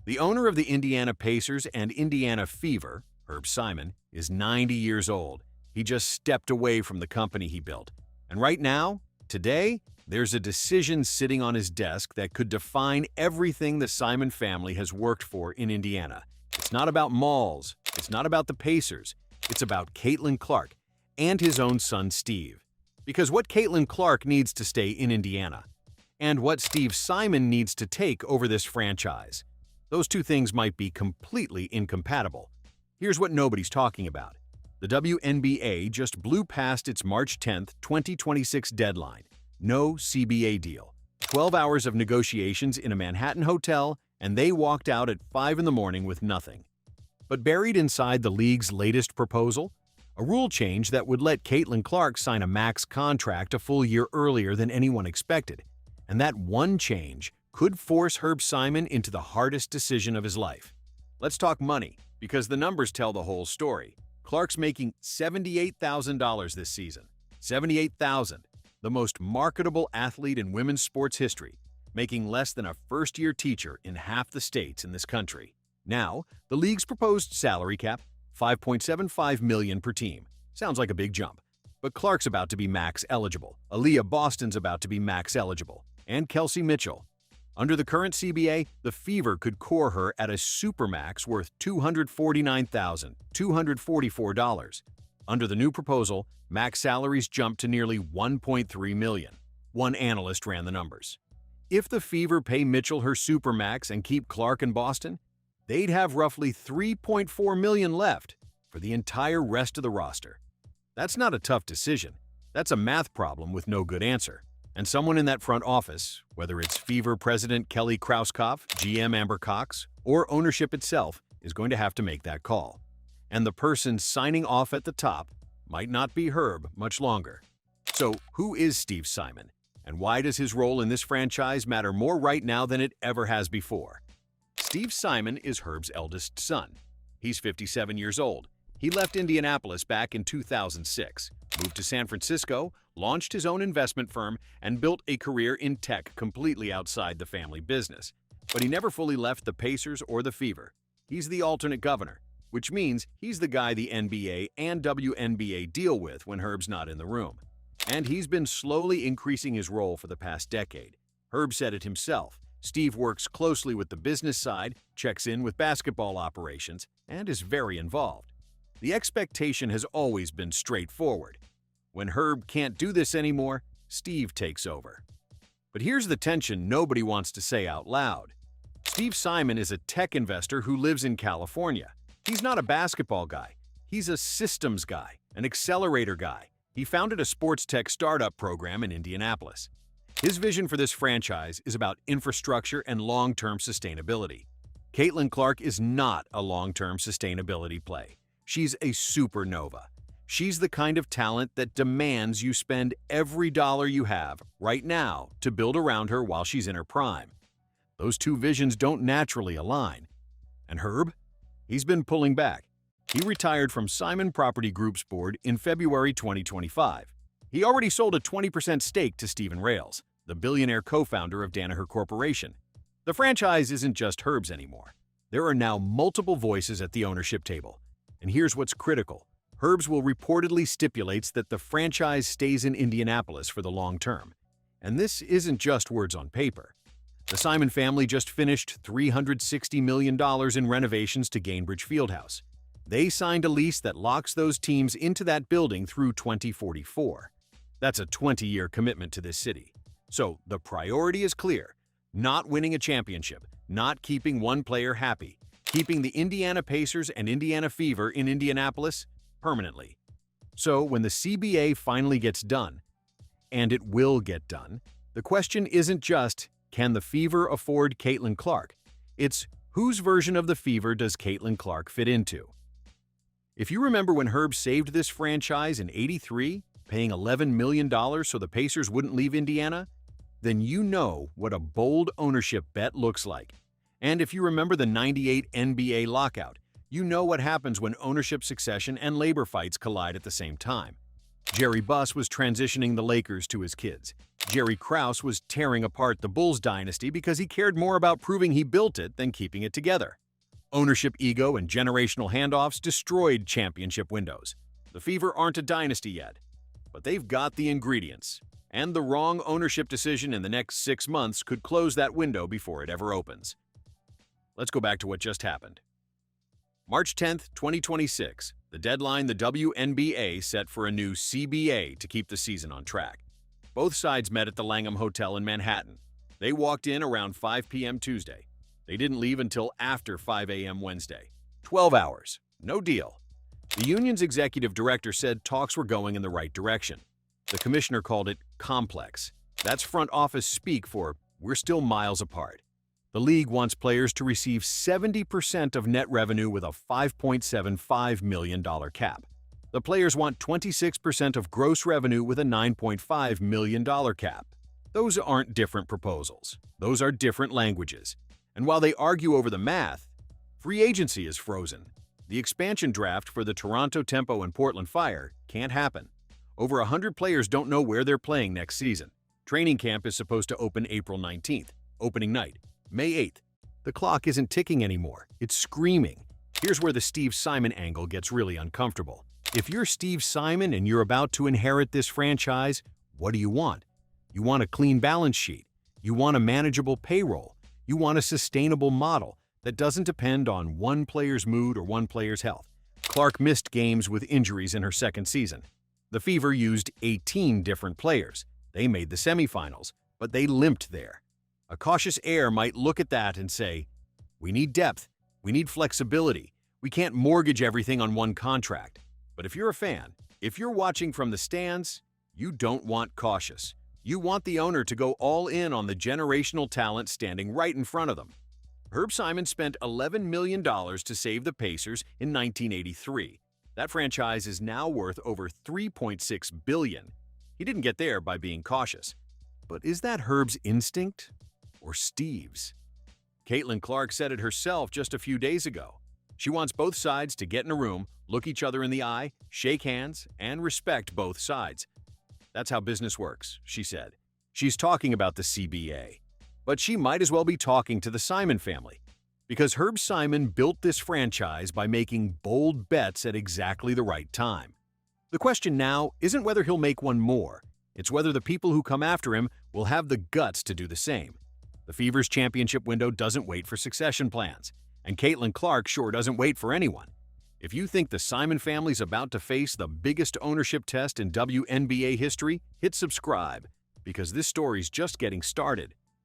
The owner of the Indiana Pacers and Indiana Fever, Herb Simon, is 90 years old. He just stepped away from the company he built. And right now, today, there's a decision sitting on his desk that could define everything the Simon family has worked for in Indiana. It's not about malls. It's not about the Pacers. It's about Caitlin Clark and his own son, Steve. Because what Caitlin Clark needs to stay in Indiana, and what Steve Simon needs to take over this franchise. Those two things might be completely incompatible. Here's what nobody's talking about. The WNBA just blew past its March 10, 2026 deadline. No CBA deal. 12 hours of negotiations in a Manhattan hotel, and they walked out at 5 in the morning with nothing. But buried inside the league's latest proposal, a rule change that would let Caitlin Clark sign a max contract a full year earlier than anyone expected. And that one change could force Herb Simon into the hardest decision of his life. Let's talk money, because the numbers tell the whole story. Clark's making $78,000 this season. $78,000, the most marketable athlete in women's sports history, making less than a first-year teacher in half the states in this country. Now, the league's proposed salary cap, $5.75 million per team. Sounds like a big jump. But Clark's about to be max eligible. Aliyah Boston's about to be max eligible. And Kelsey Mitchell. Under the current CBA, the Fever could core her at a supermax worth $249,244. Under the new proposal, max salaries jumped to nearly $1.3 million. One analyst ran the numbers. If the Fever pay Mitchell her supermax and keep Clark in Boston, they'd have roughly $3.4 million left for the entire rest of the roster. That's not a tough decision. That's a math problem with no good answer. And someone in that front office, whether it's Fever President Kelly Krauskopf, GM Amber Cox, or ownership itself, is going to have to make that call. And the person signing off at the top might not be Herb much longer. So who is Steve Simon? And why does his role in this franchise matter more right now than it ever has before? Steve Simon is Herb's eldest son. He's 57 years old. He left Indianapolis back in 2006, moved to San Francisco, launched his own investment firm, and built a career in tech completely outside the family business. But he never fully left the Pacers or the Fever. He's the alternate governor, which means he's the guy the NBA and WNBA deal with when Herb's not in the room. And he's been slowly increasing his role for the past decade. Herb said it himself. Steve works closely with the business side, checks in with basketball operations, and is very involved. The expectation has always been straightforward. When Herb can't do this anymore, Steve takes over. But here's the tension nobody wants to say out loud. Steve Simon is a tech investor who lives in California. He's not a basketball guy. He's a systems guy, an accelerator guy. He founded a sports tech startup program in Indianapolis. His vision for this franchise is about infrastructure and long-term sustainability. Caitlin Clark is not a long-term sustainability play. She's a supernova. She's the kind of talent that demands you spend every dollar you have right now to build around her while she's in her prime. Those two visions don't naturally align. And Herb? He's been pulling back. He retired from Simon Property Group's board in February 2025. He already sold a 20% stake to Stephen Rales, the billionaire co-founder of Danaher Corporation. The franchise isn't just Herb's anymore. There are now multiple voices at the ownership table. And here's what's critical. Herb's will reportedly stipulates that the franchise stays in Indianapolis for the long term. And this isn't just words on paper. The Simon family just finished $360 million in renovations to Gainbridge Fieldhouse. They signed a lease that locks those teams into that building through 2044. That's a 20-year commitment to this city. So the priority is clear. Not winning a championship, not keeping one player happy, keeping the Indiana Pacers and Indiana Fever in Indianapolis permanently. So when the CBA finally gets done, and it will get done, the question isn't just, can the Fever afford Caitlin Clark? It's, whose version of the Fever does Caitlin Clark fit into? If you remember when Herb saved this franchise in '83, paying $11 million so the Pacers wouldn't leave Indiana, then you know what a bold ownership bet looks like. And if you remember the '98 NBA lockout, you know what happens when ownership succession and labor fights collide at the same time. Jerry Buss was transitioning the Lakers to his kids. Jerry Krause was tearing apart the Bulls dynasty because he cared more about proving he built it than keeping it together. Ownership ego and generational handoffs destroyed championship windows. The Fever aren't a dynasty yet, but they've got the ingredients. And the wrong ownership decision in the next 6 months could close that window before it ever opens. Let's go back to what just happened. March 10th, 2026, the deadline the WNBA set for a new CBA to keep the season on track. Both sides met at the Langham Hotel in Manhattan. They walked in around 5 p.m. Tuesday. They didn't leave until after 5 a.m. Wednesday. 12 hours. No deal. The union's executive director said talks were going in the right direction. The commissioner called it complex. That's front office speak for we're still miles apart. The league wants players to receive 70% of net revenue with a $5.75 million cap. The players want 26% of gross revenue with a $9.5 million cap. Those aren't different proposals. Those are different languages. And while they argue over the math, free agency is frozen. The expansion draft for the Toronto Tempo and Portland Fire can't happen. Over 100 players don't know where they're playing next season. Training camp is supposed to open April 19th. Opening night, May 8th. The clock isn't ticking anymore. It's screaming. Here's where the Steve Simon angle gets really uncomfortable. If you're Steve Simon and you're about to inherit this franchise, what do you want? You want a clean balance sheet. You want a manageable payroll. You want a sustainable model that doesn't depend on one player's mood or one player's health. Clark missed games with injuries in her second season. The Fever used 18 different players. They made the semifinals, but they limped there. A cautious heir might look at that and say, we need depth, we need flexibility, we can't mortgage everything on one contract. But if you're a fan, if you're watching from the stands, you don't want cautious. You want the owner to go all in on the generational talent standing right in front of them. Herb Simon spent $11 million to save the Pacers in 1983. That franchise is now worth over $3.6 billion. He didn't get there by being cautious. But is that Herb's instinct or Steve's? Caitlin Clark said it herself just a few days ago. She wants both sides to get in a room, look each other in the eye, shake hands, and respect both sides. That's how business works, she said. She's talking about the CBA. But she might as well be talking to the Simon family. Because Herb Simon built this franchise by making bold bets at exactly the right time. The question now isn't whether he'll make one more. It's whether the people who come after him will have the guts to do the same. The Fever's championship window doesn't wait for succession plans. And Caitlin Clark sure doesn't wait for anyone. If you think the Simon family's about to face the biggest ownership test in WNBA history, hit subscribe, because this story's just getting started.